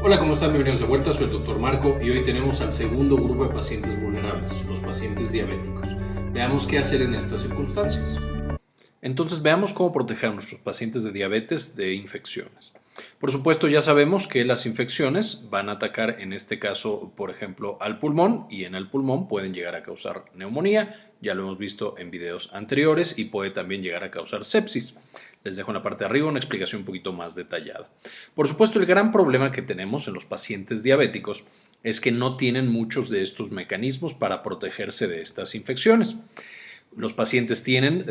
Hola, ¿cómo están? Bienvenidos de vuelta, soy el Dr. Marco y hoy tenemos al segundo grupo de pacientes vulnerables, los pacientes diabéticos. Veamos qué hacer en estas circunstancias. Entonces veamos cómo proteger a nuestros pacientes de diabetes de infecciones. Por supuesto, ya sabemos que las infecciones van a atacar, en este caso, por ejemplo, al pulmón, y en el pulmón pueden llegar a causar neumonía, ya lo hemos visto en videos anteriores, y puede también llegar a causar sepsis. Les dejo en la parte de arriba una explicación un poquito más detallada. Por supuesto, el gran problema que tenemos en los pacientes diabéticos es que no tienen muchos de estos mecanismos para protegerse de estas infecciones. Los pacientes tienen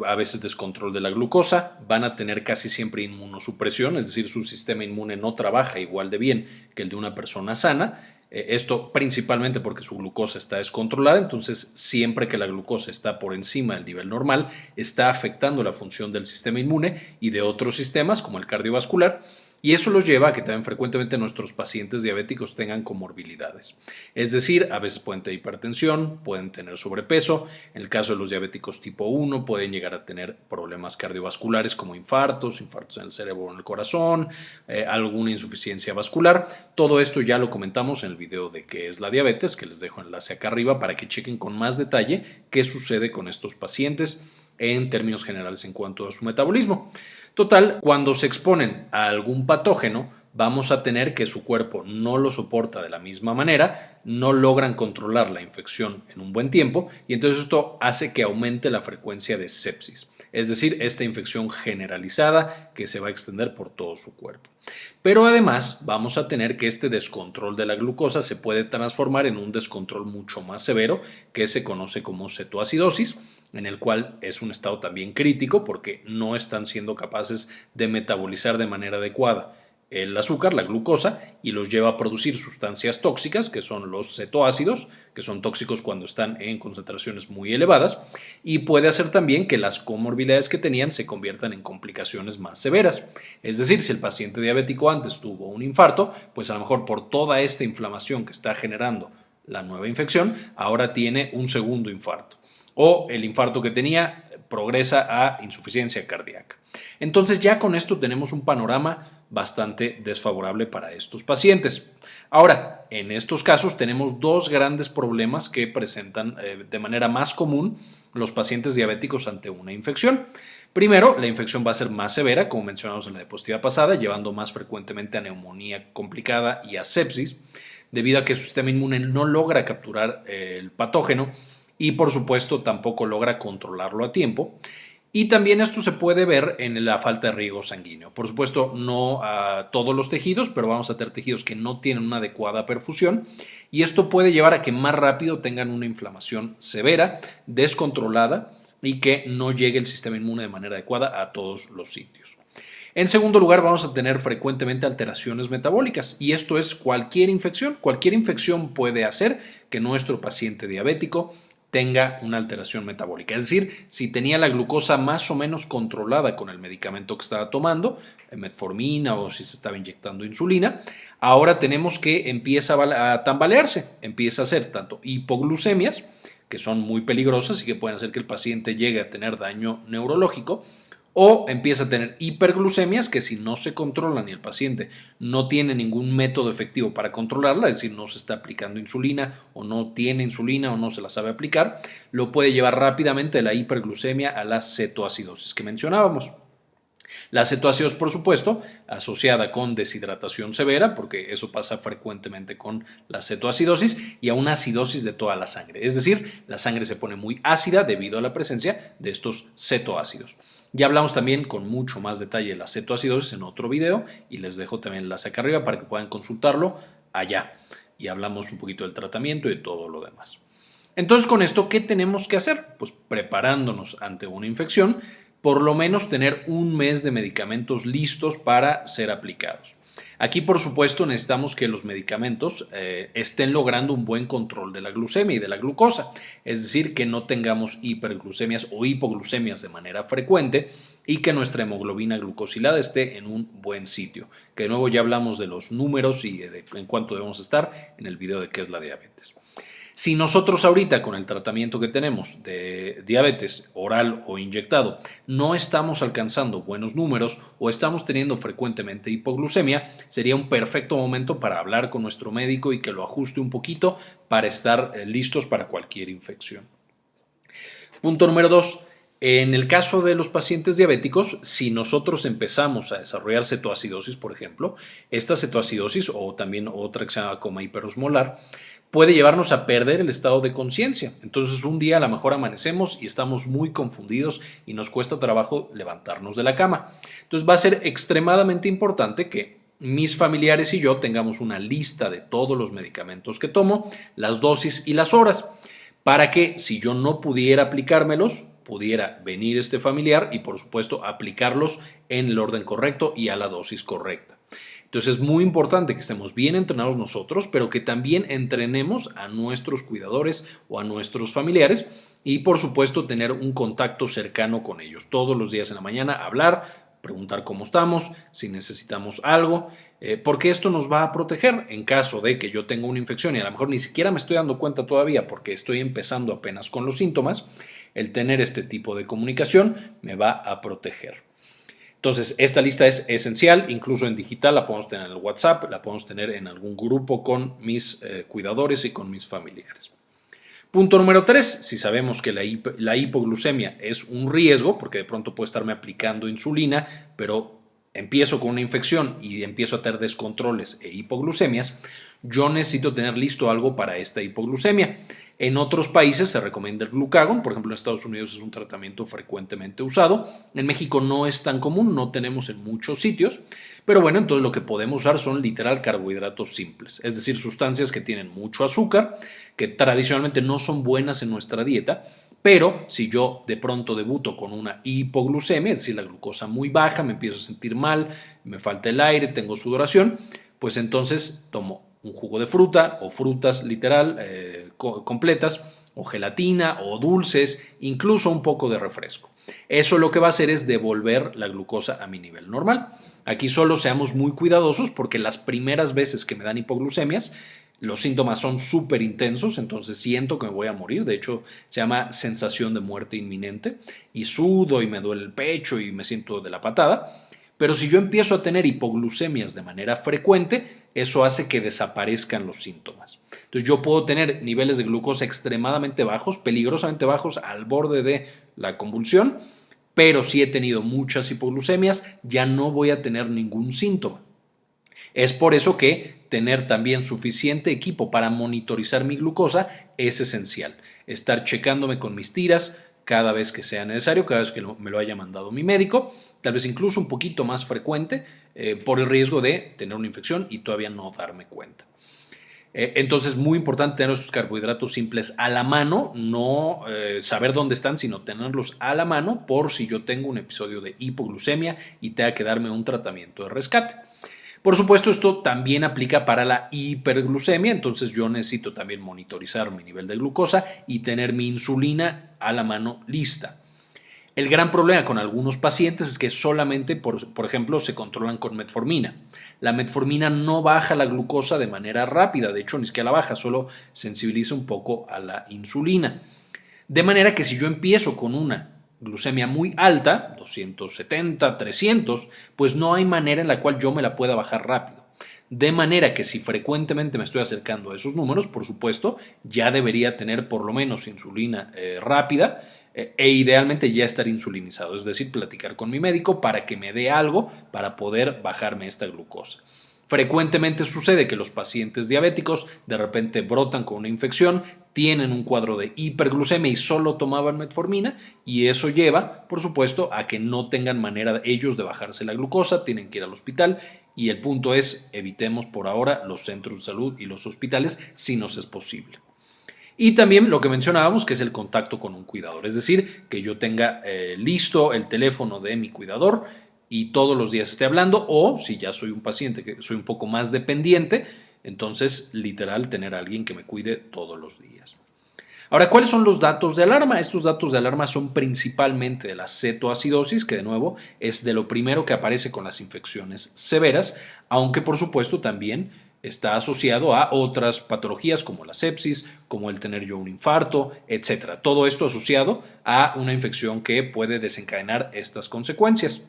a veces descontrol de la glucosa, van a tener casi siempre inmunosupresión, es decir, su sistema inmune no trabaja igual de bien que el de una persona sana. Esto principalmente porque su glucosa está descontrolada, entonces siempre que la glucosa está por encima del nivel normal, está afectando la función del sistema inmune y de otros sistemas como el cardiovascular. Y eso los lleva a que también frecuentemente nuestros pacientes diabéticos tengan comorbilidades. Es decir, a veces pueden tener hipertensión, pueden tener sobrepeso. En el caso de los diabéticos tipo 1 pueden llegar a tener problemas cardiovasculares como infartos en el cerebro o en el corazón, alguna insuficiencia vascular. Todo esto ya lo comentamos en el video de qué es la diabetes, que les dejo enlace acá arriba para que chequen con más detalle qué sucede con estos pacientes en términos generales en cuanto a su metabolismo. Total, cuando se exponen a algún patógeno, vamos a tener que su cuerpo no lo soporta de la misma manera, no logran controlar la infección en un buen tiempo y entonces esto hace que aumente la frecuencia de sepsis, es decir, esta infección generalizada que se va a extender por todo su cuerpo. Pero además vamos a tener que este descontrol de la glucosa se puede transformar en un descontrol mucho más severo que se conoce como cetoacidosis, en el cual es un estado también crítico porque no están siendo capaces de metabolizar de manera adecuada el azúcar, la glucosa, y los lleva a producir sustancias tóxicas, que son los cetoácidos, que son tóxicos cuando están en concentraciones muy elevadas, y puede hacer también que las comorbilidades que tenían se conviertan en complicaciones más severas. Es decir, si el paciente diabético antes tuvo un infarto, pues a lo mejor por toda esta inflamación que está generando la nueva infección, ahora tiene un segundo infarto. O el infarto que tenía progresa a insuficiencia cardíaca. Entonces ya con esto tenemos un panorama bastante desfavorable para estos pacientes. Ahora, en estos casos tenemos dos grandes problemas que presentan de manera más común los pacientes diabéticos ante una infección. Primero, la infección va a ser más severa, como mencionamos en la diapositiva pasada, llevando más frecuentemente a neumonía complicada y a sepsis, debido a que su sistema inmune no logra capturar el patógeno y por supuesto tampoco logra controlarlo a tiempo. Y también esto se puede ver en la falta de riego sanguíneo. Por supuesto, no a todos los tejidos, pero vamos a tener tejidos que no tienen una adecuada perfusión y esto puede llevar a que más rápido tengan una inflamación severa, descontrolada y que no llegue el sistema inmune de manera adecuada a todos los sitios. En segundo lugar, vamos a tener frecuentemente alteraciones metabólicas y esto es cualquier infección. Cualquier infección puede hacer que nuestro paciente diabético tenga una alteración metabólica. Es decir, si tenía la glucosa más o menos controlada con el medicamento que estaba tomando, metformina o si se estaba inyectando insulina, ahora tenemos que empieza a tambalearse, empieza a hacer tanto hipoglucemias, que son muy peligrosas y que pueden hacer que el paciente llegue a tener daño neurológico, o empieza a tener hiperglucemias que si no se controlan y el paciente no tiene ningún método efectivo para controlarla, es decir, no se está aplicando insulina o no tiene insulina o no se la sabe aplicar, lo puede llevar rápidamente de la hiperglucemia a la cetoacidosis que mencionábamos. La cetoacidosis, por supuesto, asociada con deshidratación severa, porque eso pasa frecuentemente con la cetoacidosis, y a una acidosis de toda la sangre. Es decir, la sangre se pone muy ácida debido a la presencia de estos cetoácidos. Ya hablamos también con mucho más detalle de la cetoacidosis en otro video y les dejo también el enlace acá arriba para que puedan consultarlo allá. Y hablamos un poquito del tratamiento y de todo lo demás. Entonces, con esto, ¿qué tenemos que hacer? Pues preparándonos ante una infección, por lo menos tener un mes de medicamentos listos para ser aplicados. Aquí, por supuesto, necesitamos que los medicamentos estén logrando un buen control de la glucemia y de la glucosa, es decir, que no tengamos hiperglucemias o hipoglucemias de manera frecuente y que nuestra hemoglobina glucosilada esté en un buen sitio. Que de nuevo ya hablamos de los números y en cuánto debemos estar en el video de qué es la diabetes. Si nosotros ahorita con el tratamiento que tenemos de diabetes oral o inyectado no estamos alcanzando buenos números o estamos teniendo frecuentemente hipoglucemia, sería un perfecto momento para hablar con nuestro médico y que lo ajuste un poquito para estar listos para cualquier infección. Punto número 2. En el caso de los pacientes diabéticos, si nosotros empezamos a desarrollar cetoacidosis, por ejemplo, esta cetoacidosis o también otra que se llama coma hiperosmolar, puede llevarnos a perder el estado de conciencia. Entonces un día a lo mejor amanecemos y estamos muy confundidos y nos cuesta trabajo levantarnos de la cama. Entonces va a ser extremadamente importante que mis familiares y yo tengamos una lista de todos los medicamentos que tomo, las dosis y las horas, para que si yo no pudiera aplicármelos, pudiera venir este familiar y por supuesto aplicarlos en el orden correcto y a la dosis correcta. Entonces es muy importante que estemos bien entrenados nosotros, pero que también entrenemos a nuestros cuidadores o a nuestros familiares y por supuesto tener un contacto cercano con ellos. Todos los días en la mañana hablar, preguntar cómo estamos, si necesitamos algo, porque esto nos va a proteger en caso de que yo tenga una infección y a lo mejor ni siquiera me estoy dando cuenta todavía porque estoy empezando apenas con los síntomas. El tener este tipo de comunicación me va a proteger. Entonces, esta lista es esencial, incluso en digital, la podemos tener en el WhatsApp, la podemos tener en algún grupo con mis cuidadores y con mis familiares. Punto número 3, si sabemos que la hipoglucemia es un riesgo, porque de pronto puedo estarme aplicando insulina, pero empiezo con una infección y empiezo a tener descontroles e hipoglucemias, yo necesito tener listo algo para esta hipoglucemia. En otros países se recomienda el glucagón, por ejemplo en Estados Unidos es un tratamiento frecuentemente usado, en México no es tan común, no tenemos en muchos sitios, pero bueno, entonces lo que podemos usar son literal carbohidratos simples, es decir, sustancias que tienen mucho azúcar, que tradicionalmente no son buenas en nuestra dieta, pero si yo de pronto debuto con una hipoglucemia, es decir, la glucosa muy baja, me empiezo a sentir mal, me falta el aire, tengo sudoración, pues entonces tomo un jugo de fruta o frutas literal completas o gelatina o dulces, incluso un poco de refresco. Eso lo que va a hacer es devolver la glucosa a mi nivel normal. Aquí solo seamos muy cuidadosos porque las primeras veces que me dan hipoglucemias los síntomas son súper intensos, entonces siento que me voy a morir. De hecho, se llama sensación de muerte inminente y sudo y me duele el pecho y me siento de la patada. Pero si yo empiezo a tener hipoglucemias de manera frecuente, eso hace que desaparezcan los síntomas. Entonces yo puedo tener niveles de glucosa extremadamente bajos, peligrosamente bajos, al borde de la convulsión, pero si he tenido muchas hipoglucemias, ya no voy a tener ningún síntoma. Es por eso que tener también suficiente equipo para monitorizar mi glucosa es esencial. Estar checándome con mis tiras cada vez que sea necesario, cada vez que me lo haya mandado mi médico, tal vez incluso un poquito más frecuente por el riesgo de tener una infección y todavía no darme cuenta. Entonces, muy importante tener esos carbohidratos simples a la mano, no saber dónde están, sino tenerlos a la mano por si yo tengo un episodio de hipoglucemia y tenga que darme un tratamiento de rescate. Por supuesto, esto también aplica para la hiperglucemia, entonces yo necesito también monitorizar mi nivel de glucosa y tener mi insulina a la mano lista. El gran problema con algunos pacientes es que solamente, por ejemplo, se controlan con metformina. La metformina no baja la glucosa de manera rápida, de hecho ni siquiera la baja, solo sensibiliza un poco a la insulina. De manera que si yo empiezo con una glucemia muy alta, 270, 300, pues no hay manera en la cual yo me la pueda bajar rápido. De manera que si frecuentemente me estoy acercando a esos números, por supuesto, ya debería tener por lo menos insulina rápida e idealmente ya estar insulinizado, es decir, platicar con mi médico para que me dé algo para poder bajarme esta glucosa. Frecuentemente sucede que los pacientes diabéticos de repente brotan con una infección, tienen un cuadro de hiperglucemia y solo tomaban metformina y eso lleva, por supuesto, a que no tengan manera ellos de bajarse la glucosa, tienen que ir al hospital y el punto es evitemos por ahora los centros de salud y los hospitales si nos es posible. Y también lo que mencionábamos que es el contacto con un cuidador, es decir, que yo tenga listo el teléfono de mi cuidador y todos los días esté hablando, o si ya soy un paciente que soy un poco más dependiente, entonces literal tener a alguien que me cuide todos los días. Ahora, ¿cuáles son los datos de alarma? Estos datos de alarma son principalmente de la cetoacidosis, que de nuevo es de lo primero que aparece con las infecciones severas, aunque por supuesto también está asociado a otras patologías como la sepsis, como el tener yo un infarto, etc. Todo esto asociado a una infección que puede desencadenar estas consecuencias.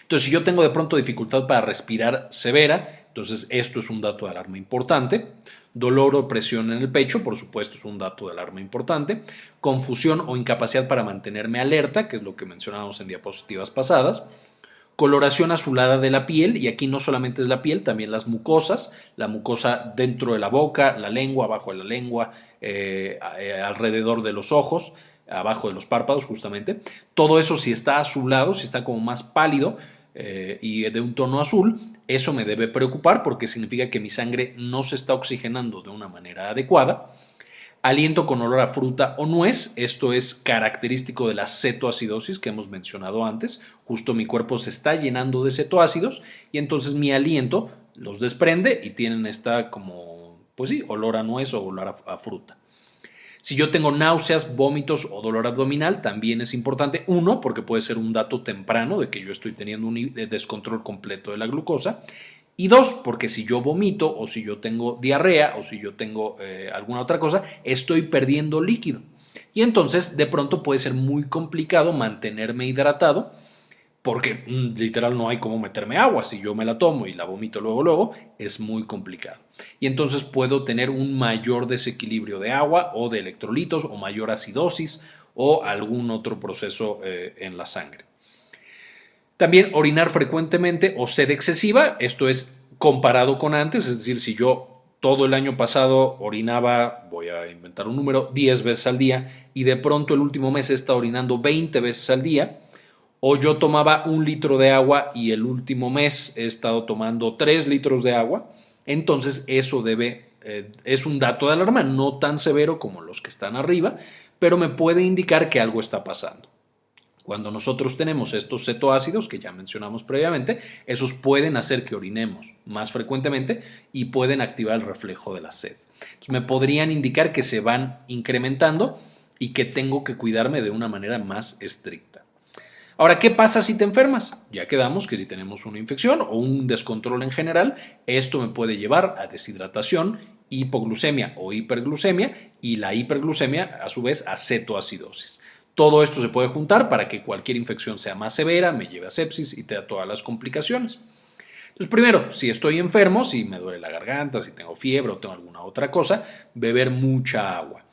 Entonces, si yo tengo de pronto dificultad para respirar severa, entonces esto es un dato de alarma importante. Dolor o presión en el pecho, por supuesto, es un dato de alarma importante. Confusión o incapacidad para mantenerme alerta, que es lo que mencionábamos en diapositivas pasadas. Coloración azulada de la piel, y aquí no solamente es la piel, también las mucosas, la mucosa dentro de la boca, la lengua, abajo de la lengua, alrededor de los ojos, abajo de los párpados justamente. Todo eso, si está azulado, si está como más pálido y de un tono azul, eso me debe preocupar porque significa que mi sangre no se está oxigenando de una manera adecuada. Aliento con olor a fruta o nuez, esto es característico de la cetoacidosis que hemos mencionado antes. Justo mi cuerpo se está llenando de cetoácidos y entonces mi aliento los desprende y tienen esta como, pues sí, olor a nuez o olor a fruta. Si yo tengo náuseas, vómitos o dolor abdominal, también es importante. Uno, porque puede ser un dato temprano de que yo estoy teniendo un descontrol completo de la glucosa. Y dos, porque si yo vomito o si yo tengo diarrea o si yo tengo alguna otra cosa, estoy perdiendo líquido. Y entonces de pronto puede ser muy complicado mantenerme hidratado porque literal no hay cómo meterme agua. Si yo me la tomo y la vomito luego, es muy complicado. Y entonces puedo tener un mayor desequilibrio de agua o de electrolitos o mayor acidosis o algún otro proceso en la sangre. También orinar frecuentemente o sed excesiva, esto es comparado con antes, es decir, si yo todo el año pasado orinaba, voy a inventar un número, 10 veces al día y de pronto el último mes he estado orinando 20 veces al día, o yo tomaba 1 litro de agua y el último mes he estado tomando 3 litros de agua, entonces eso es un dato de alarma, no tan severo como los que están arriba, pero me puede indicar que algo está pasando. Cuando nosotros tenemos estos cetoácidos que ya mencionamos previamente, esos pueden hacer que orinemos más frecuentemente y pueden activar el reflejo de la sed. Entonces, me podrían indicar que se van incrementando y que tengo que cuidarme de una manera más estricta. Ahora, ¿qué pasa si te enfermas? Ya quedamos que si tenemos una infección o un descontrol en general, esto me puede llevar a deshidratación, hipoglucemia o hiperglucemia, y la hiperglucemia a su vez a cetoacidosis. Todo esto se puede juntar para que cualquier infección sea más severa, me lleve a sepsis y te da todas las complicaciones. Entonces, primero, si estoy enfermo, si me duele la garganta, si tengo fiebre o tengo alguna otra cosa, beber mucha agua.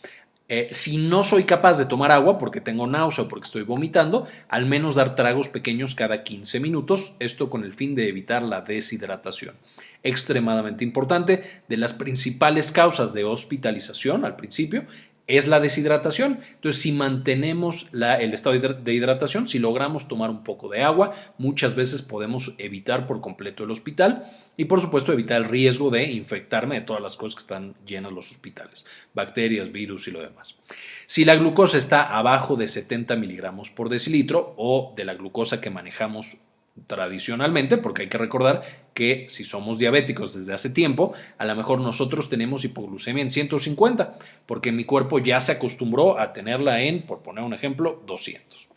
Si no soy capaz de tomar agua porque tengo náusea o porque estoy vomitando, al menos dar tragos pequeños cada 15 minutos, esto con el fin de evitar la deshidratación. Extremadamente importante, de las principales causas de hospitalización al principio es la deshidratación. Entonces, si mantenemos el estado de hidratación, si logramos tomar un poco de agua, muchas veces podemos evitar por completo el hospital y, por supuesto, evitar el riesgo de infectarme de todas las cosas que están llenas los hospitales, bacterias, virus y lo demás. Si la glucosa está abajo de 70 miligramos por decilitro o de la glucosa que manejamos tradicionalmente, porque hay que recordar que si somos diabéticos desde hace tiempo, a lo mejor nosotros tenemos hipoglucemia en 150, porque mi cuerpo ya se acostumbró a tenerla en, por poner un ejemplo, 200.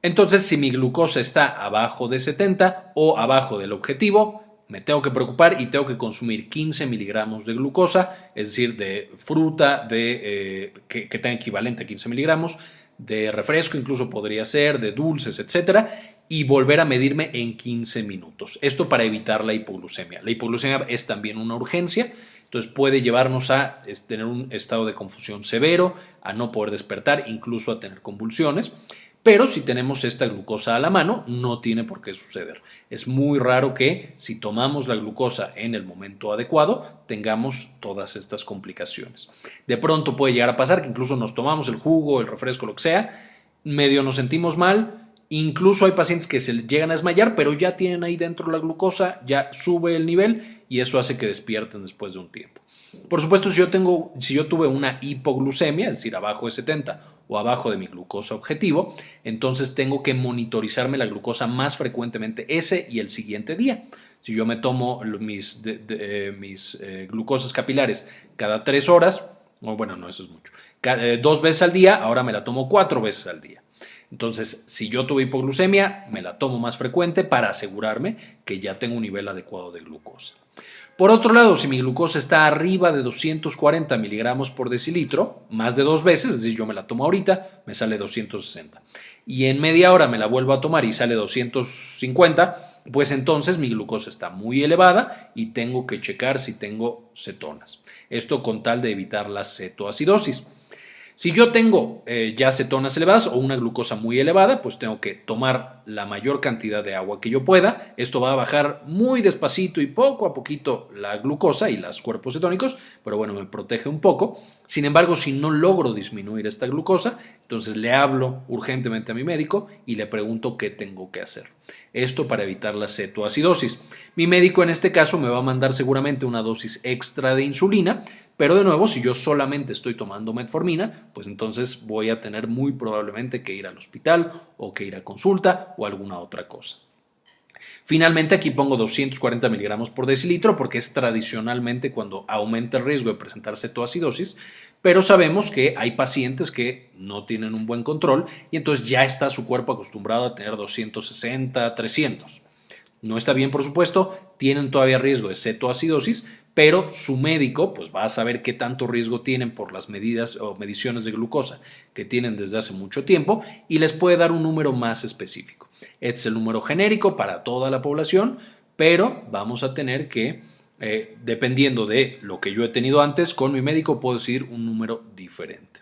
Entonces, si mi glucosa está abajo de 70 o abajo del objetivo, me tengo que preocupar y tengo que consumir 15 miligramos de glucosa, es decir, de fruta que tenga equivalente a 15 miligramos, de refresco incluso podría ser, de dulces, etcétera, y volver a medirme en 15 minutos. Esto para evitar la hipoglucemia. La hipoglucemia es también una urgencia, entonces puede llevarnos a tener un estado de confusión severo, a no poder despertar, incluso a tener convulsiones. Pero si tenemos esta glucosa a la mano, no tiene por qué suceder. Es muy raro que si tomamos la glucosa en el momento adecuado, tengamos todas estas complicaciones. De pronto puede llegar a pasar que incluso nos tomamos el jugo, el refresco, lo que sea, medio nos sentimos mal. Incluso hay pacientes que se llegan a desmayar, pero ya tienen ahí dentro la glucosa, ya sube el nivel y eso hace que despierten después de un tiempo. Por supuesto, si yo tuve una hipoglucemia, es decir, abajo de 70 o abajo de mi glucosa objetivo, entonces tengo que monitorizarme la glucosa más frecuentemente ese y el siguiente día. Si yo me tomo mis glucosas capilares cada 3 horas, o bueno, no, eso es mucho, 2 veces al día, ahora me la tomo 4 veces al día. Entonces, si yo tuve hipoglucemia, me la tomo más frecuente para asegurarme que ya tengo un nivel adecuado de glucosa. Por otro lado, si mi glucosa está arriba de 240 miligramos por decilitro, más de 2 veces, es decir, yo me la tomo ahorita, me sale 260. Y en media hora me la vuelvo a tomar y sale 250, pues entonces mi glucosa está muy elevada y tengo que checar si tengo cetonas. Esto con tal de evitar la cetoacidosis. Si yo tengo ya cetonas elevadas o una glucosa muy elevada, pues tengo que tomar la mayor cantidad de agua que yo pueda. Esto va a bajar muy despacito y poco a poquito la glucosa y los cuerpos cetónicos, pero bueno, me protege un poco. Sin embargo, si no logro disminuir esta glucosa, entonces le hablo urgentemente a mi médico y le pregunto qué tengo que hacer. Esto para evitar la cetoacidosis. Mi médico en este caso me va a mandar seguramente una dosis extra de insulina, pero de nuevo, si yo solamente estoy tomando metformina, pues entonces voy a tener muy probablemente que ir al hospital o que ir a consulta o alguna otra cosa. Finalmente aquí pongo 240 miligramos por decilitro porque es tradicionalmente cuando aumenta el riesgo de presentar cetoacidosis, pero sabemos que hay pacientes que no tienen un buen control y entonces ya está su cuerpo acostumbrado a tener 260, 300. No está bien, por supuesto, tienen todavía riesgo de cetoacidosis, pero su médico pues va a saber qué tanto riesgo tienen por las medidas o mediciones de glucosa que tienen desde hace mucho tiempo y les puede dar un número más específico. Este es el número genérico para toda la población, pero vamos a tener que, dependiendo de lo que yo he tenido antes, con mi médico puedo decidir un número diferente.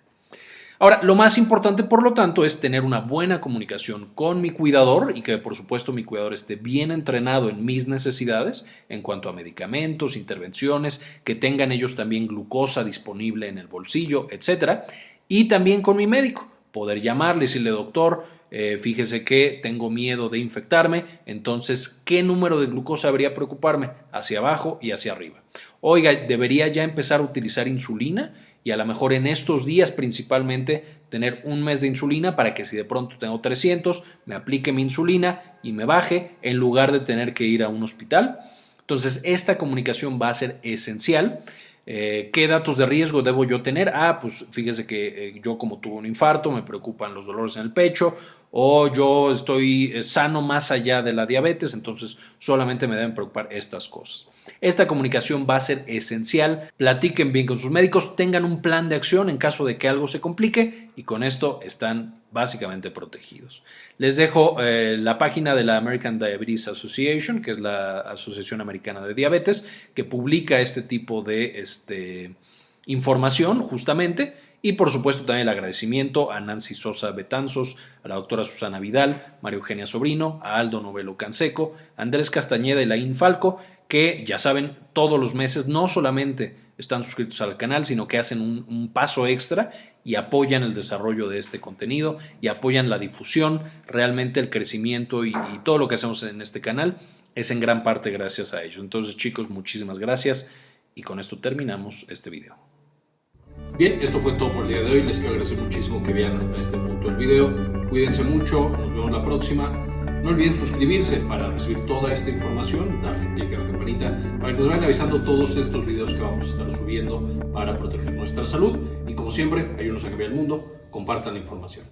Ahora, lo más importante, por lo tanto, es tener una buena comunicación con mi cuidador y que, por supuesto, mi cuidador esté bien entrenado en mis necesidades en cuanto a medicamentos, intervenciones, que tengan ellos también glucosa disponible en el bolsillo, etc. Y también con mi médico, poder llamarle y decirle, doctor, fíjese que tengo miedo de infectarme, entonces, ¿qué número de glucosa debería preocuparme? Hacia abajo y hacia arriba. Oiga, ¿debería ya empezar a utilizar insulina? Y a lo mejor en estos días principalmente tener un mes de insulina para que si de pronto tengo 300, me aplique mi insulina y me baje en lugar de tener que ir a un hospital. Entonces esta comunicación va a ser esencial. ¿Qué datos de riesgo debo yo tener? Pues fíjese que yo como tuve un infarto, me preocupan los dolores en el pecho, o yo estoy sano más allá de la diabetes, entonces solamente me deben preocupar estas cosas. Esta comunicación va a ser esencial. Platiquen bien con sus médicos, tengan un plan de acción en caso de que algo se complique y con esto están básicamente protegidos. Les dejo la página de la American Diabetes Association, que es la Asociación Americana de Diabetes, que publica este tipo de información justamente. Y por supuesto también el agradecimiento a Nancy Sosa Betanzos, a la doctora Susana Vidal, María Eugenia Sobrino, a Aldo Novelo Canseco, a Andrés Castañeda y Laín Falco, que ya saben, todos los meses no solamente están suscritos al canal, sino que hacen un paso extra y apoyan el desarrollo de este contenido y apoyan la difusión. Realmente el crecimiento y todo lo que hacemos en este canal es en gran parte gracias a ellos. Entonces, chicos, muchísimas gracias y con esto terminamos este video. Bien, esto fue todo por el día de hoy. Les quiero agradecer muchísimo que vean hasta este punto del video. Cuídense mucho, nos vemos la próxima. No olviden suscribirse para recibir toda esta información, darle clic a la campanita para que les vayan avisando todos estos videos que vamos a estar subiendo para proteger nuestra salud. Y como siempre, ayúdenos a cambiar el mundo, compartan la información.